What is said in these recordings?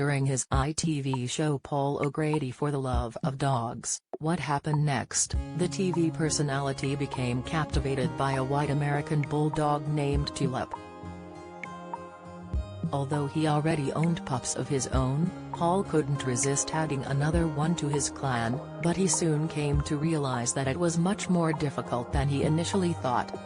during his ITV show Paul O'Grady for the Love of Dogs. What happened next? The TV personality became captivated by a white American bulldog named Tulip. Although he already owned pups of his own, Paul couldn't resist adding another one to his clan, but he soon came to realize that it was much more difficult than he initially thought.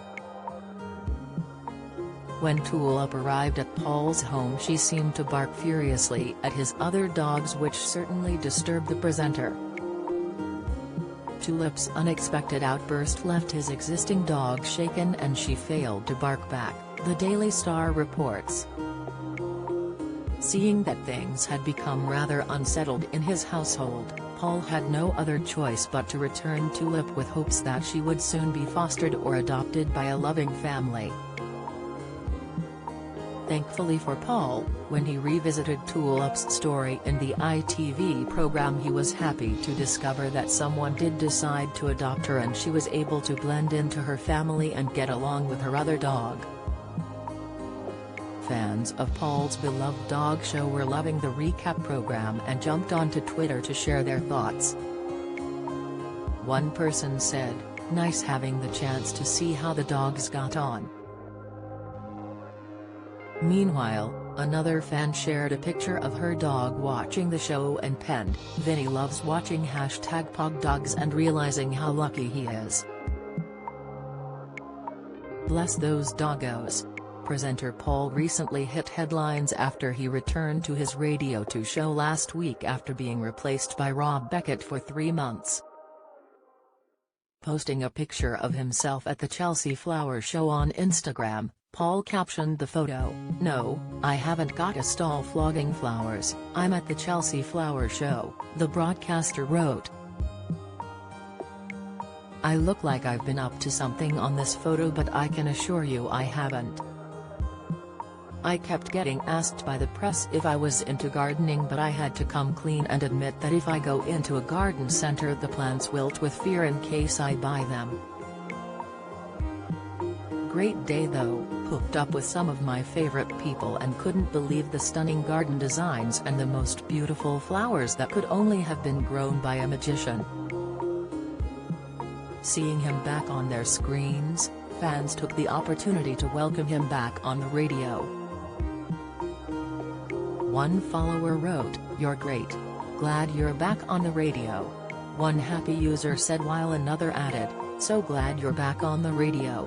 When Tulip arrived at Paul's home, she seemed to bark furiously at his other dogs, which certainly disturbed the presenter. Tulip's unexpected outburst left his existing dog shaken and she failed to bark back, the Daily Star reports. Seeing that things had become rather unsettled in his household, Paul had no other choice but to return Tulip with hopes that she would soon be fostered or adopted by a loving family. Thankfully for Paul, when he revisited Tulip's story in the ITV program, he was happy to discover that someone did decide to adopt her and she was able to blend into her family and get along with her other dog. Fans of Paul's beloved dog show were loving the recap program and jumped onto Twitter to share their thoughts. One person said, "Nice having the chance to see how the dogs got on." Meanwhile, another fan shared a picture of her dog watching the show and penned, "Vinny loves watching #PogDogs and realizing how lucky he is. Bless those doggos." Presenter Paul recently hit headlines after he returned to his Radio 2 show last week after being replaced by Rob Beckett for 3 months. Posting a picture of himself at the Chelsea Flower Show on Instagram, Paul captioned the photo, "No, I haven't got a stall flogging flowers, I'm at the Chelsea Flower Show," the broadcaster wrote. "I look like I've been up to something on this photo, but I can assure you I haven't. I kept getting asked by the press if I was into gardening, but I had to come clean and admit that if I go into a garden center the plants wilt with fear in case I buy them. Great day though, hooked up with some of my favorite people and couldn't believe the stunning garden designs and the most beautiful flowers that could only have been grown by a magician." Seeing him back on their screens, fans took the opportunity to welcome him back on the radio. One follower wrote, "You're great. Glad you're back on the radio." One happy user said, while another added, "So glad you're back on the radio."